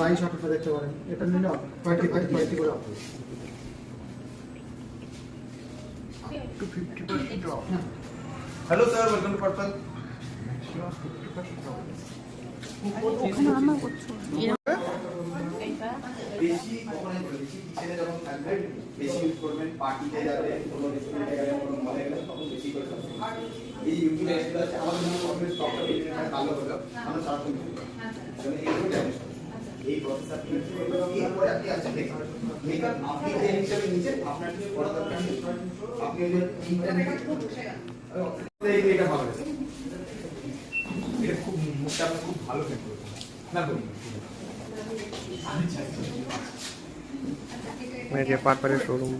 Line শটটা দেখতে পারেন, এটা নিলে 25 করে of, to 50% off. Hello sir, welcome to Purple. ওখানে রান্না করছো? বেশি ওখানে বেশি কিচেনে যখন থাকবে বেশি ইউজ করবেন, পার্টিতে যাবে, কোনো রেস্টুরেন্টে গেলে, কোনো মলে গেলে তখন বেশি করে খাবেন। এই ইউটিউব রেসিপি আছে আমাদের জন্য কমপ্লিট স্টকটা বিজনেসটা ভালো হলো, আমরা সারাক্ষণ করব। মানে এইগুলো জানিস এই প্রসেস আপনি এরপরে আপনি আছে মেকআপ আপনি যে হিসাবে নিচে আপনার কিছু করা দরকার নেই, আপনি ওই যে ইন্টারনেটে এটা ভালো আছে, এটা খুব মুখটা আপনি খুব ভালো ফিল করবেন না বলুন। ये पार्ट पर शोरूम।